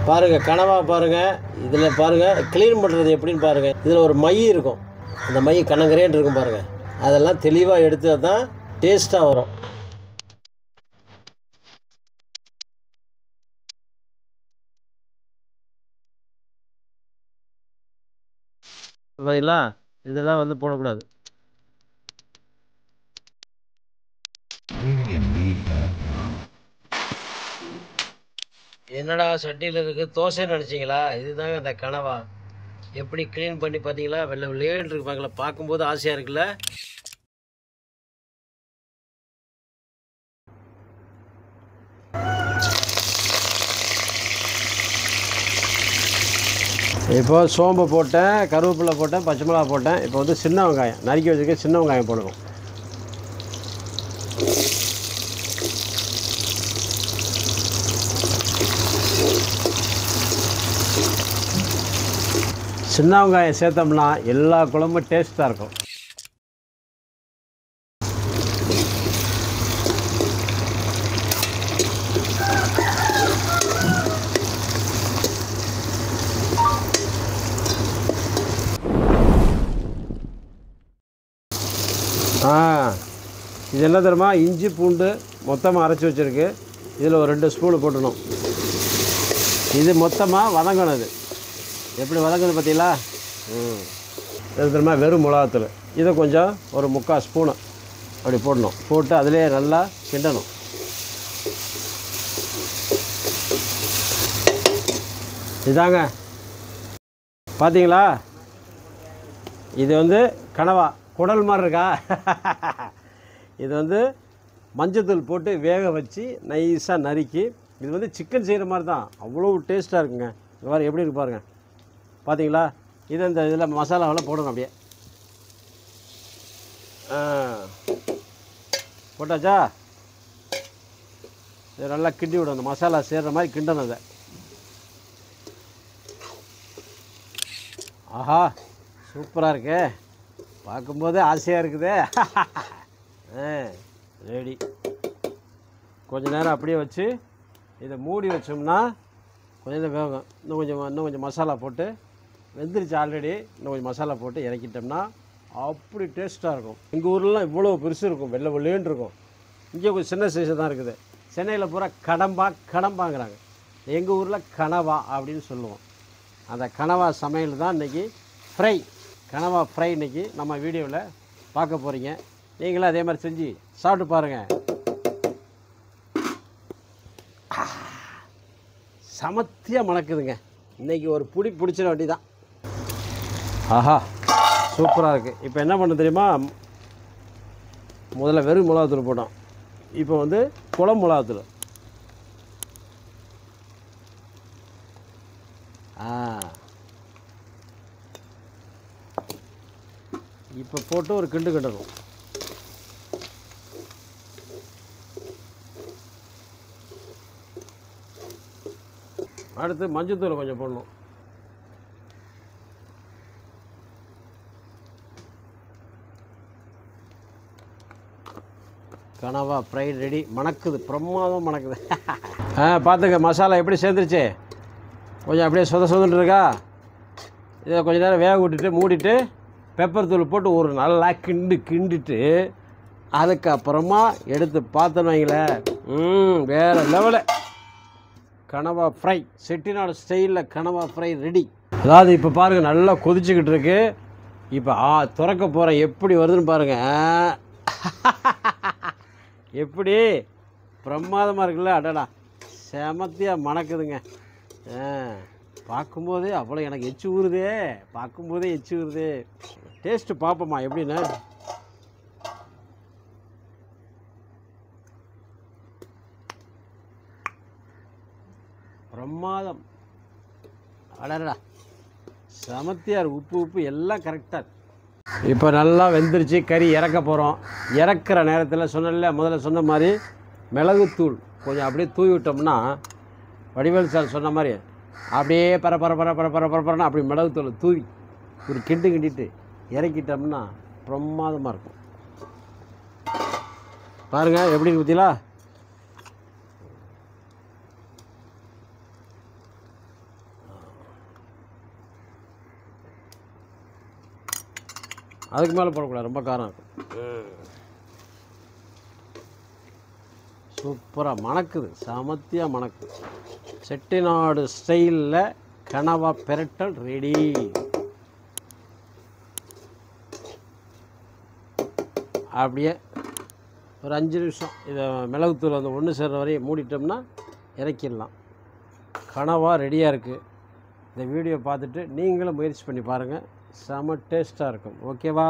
பாருங்கள் கனவா பாருங்கள். இதில் பாருங்கள் க்ளீன் பண்ணுறது எப்படின்னு பாருங்கள். இதில் ஒரு மை இருக்கும், அந்த மை கனகரேன்னு இருக்கும் பாருங்கள். அதெல்லாம் தெளிவாக எடுத்தால் தான் டேஸ்ட்டாக வரும். பார்த்தீங்களா, இதெல்லாம் வந்து போடக்கூடாது. என்னடா சட்டியில் இருக்குது தோசைன்னு நினச்சிங்களா? இதுதாங்க அந்த கனவா. எப்படி க்ளீன் பண்ணி பார்த்தீங்களா? வெள்ளை வெள்ளையேன்னு இருப்பாங்களா, பார்க்கும்போது ஆசையாக இருக்குல்ல. இப்போ சோம்பு போட்டேன், கருவேப்பிலை போட்டேன், பச்சை மிளகா போட்டேன். இப்போ வந்து சின்ன வெங்காயம் நறுக்கி வச்சுருக்க சின்ன வெங்காயம் போடணும். சின்ன வெங்காயம் சேர்த்தோம்னா எல்லா குழம்பும் டேஸ்ட்டாக இருக்கும். இது என்ன தெரியுமா, இஞ்சி பூண்டு மொத்தமாக அரைச்சி வச்சுருக்கு. இதில் ஒரு 2 ஸ்பூனு போட்டணும். இது மொத்தமாக வதங்கணும். இது எப்படி வதங்குது பார்த்தீங்களா? இது தெரியுமா, வெறும் மிளகாத்தூள். இதை கொஞ்சம் ஒரு 3/4 ஸ்பூனு அப்படி போடணும். போட்டு அதிலே நல்லா கிண்டணும். இதாங்க பார்த்தீங்களா, இது வந்து கனவா குடல் மாதிரி இருக்கா? இது வந்து மஞ்சத்தூள் போட்டு வேக வச்சு நைஸாக நறுக்கி, இது வந்து சிக்கன் செய்கிற மாதிரி தான், அவ்வளோ டேஸ்ட்டாக இருக்குங்க. இந்த மாதிரி எப்படி இருக்கு பாருங்கள். பார்த்தீங்களா, இது இந்த இதில் மசாலாவெல்லாம் போடணும். அப்படியே போட்டாச்சா? இது நல்லா கிண்டி விடணும், அந்த மசாலா சேர்கிற மாதிரி கிண்டணும். அதை ஆஹா சூப்பராக இருக்கே, பார்க்கும்போதே ஆசையாக இருக்குதே. ரெடி. கொஞ்ச நேரம் அப்படியே வச்சு இதை மூடி வச்சோம்னா கொஞ்சம் நேரம் வேகும். இன்னும் கொஞ்சம் மசாலா போட்டு வெந்துருச்சு ஆல்ரெடி. இன்னும் கொஞ்சம் மசாலா போட்டு இறக்கிட்டோம்னா அப்படி டேஸ்ட்டாக இருக்கும். எங்கள் ஊர்லாம் இவ்வளோ பெருசு இருக்கும், வெள்ளை வெள்ளையேன்னு இருக்கும். இங்கே கொஞ்சம் சின்ன சைஸு தான் இருக்குது. சென்னையில் பூரா கடம்பாங்கிறாங்க. எங்கள் ஊரில் கனவா அப்படின்னு சொல்லுவோம். அந்த கனவா சமையல் தான் இன்றைக்கி ஃப்ரை, கனவா ஃப்ரை இன்றைக்கி நம்ம வீடியோவில் பார்க்க போகிறீங்க. நீங்களும் அதே மாதிரி செஞ்சு சாப்பிட்டு பாருங்கள். சமத்தியாக மணக்குதுங்க. இன்றைக்கி ஒரு பிடிச்சிட வேண்டி தான். ஆஹா சூப்பராக இருக்குது. இப்போ என்ன பண்ண தெரியுமா, முதல்ல வெறும் மிளகாத்தூள் போட்டோம். இப்போ வந்து குழம்பு மிளகாத்தூள். இப்போ போட்டு ஒரு கிண்டு கிண்டணும். அடுத்து மஞ்சத்தூள் கொஞ்சம் போடணும். கனவா ஃப்ரை ரெடி. மணக்குது, பிரமாதம் மணக்குது. பார்த்துங்க மசாலா எப்படி சேர்ந்துருச்சு. கொஞ்சம் அப்படியே சொதன்னு இருக்கா. இதை கொஞ்சம் நேரம் வேக விட்டுட்டு மூடிட்டு பெப்பர் தூள் போட்டு ஒரு நல்லா கிண்டிட்டு அதுக்கப்புறமா எடுத்து பார்த்தோன்னு வைங்களேன், வேறு லெவலு கனவா ஃப்ரை. செட்டிநாடு ஸ்டைலில் கனவா ஃப்ரை ரெடி. அதாவது இப்போ பாருங்கள் நல்லா கொதிச்சுக்கிட்டு இருக்கு. இப்போ திறக்க போகிறேன், எப்படி வருதுன்னு பாருங்கள். எப்படி பிரமாதமாக இருக்குல்ல. அடடா செமத்தியாக மணக்குதுங்க. பார்க்கும்போதே அவ்வளோ எனக்கு எச்சு ஊறுதே. பார்க்கும்போதே எச்சு ஊறுதே. டேஸ்ட்டு பார்ப்போமா எப்படின்னு. பிரமாதம். அடடா செமத்தியார். உப்பு எல்லாம் கரெக்டாக. இப்போ நல்லா வெந்துருச்சு. கறி இறக்க போகிறோம். இறக்குற நேரத்தில் சொன்னல, முதல்ல சொன்ன மாதிரி மிளகுத்தூள் கொஞ்சம் அப்படியே தூவி விட்டோம்னா, வடிவேல் சார் சொன்ன மாதிரி அப்படியே பரப்பரன்னு அப்படி மிளகுத்தூள் தூவி ஒரு கிண்டிட்டு இறக்கிட்டோம்னா பிரமாதமாக இருக்கும். பாருங்கள் எப்படி பார்த்தீங்களா. அதுக்கு மேலே போடக்கூடாது, ரொம்ப காரம் இருக்கும். சூப்பராக மணக்குது, சமத்தியாக மணக்குது. செட்டிநாடு ஸ்டைலில் கனவா பெரட்டல் ரெடி. அப்படியே ஒரு 5 நிமிஷம் இதை மிளகுத்தூள் வந்து ஒன்று சேர்ற வரையும் மூடிட்டோம்னா இறக்கிடலாம். கனவா ரெடியாக இருக்குது. இந்த வீடியோ பார்த்துட்டு நீங்களும் முயற்சி பண்ணி பாருங்கள், செம டேஸ்ட்டாக இருக்கும். ஓகேவா?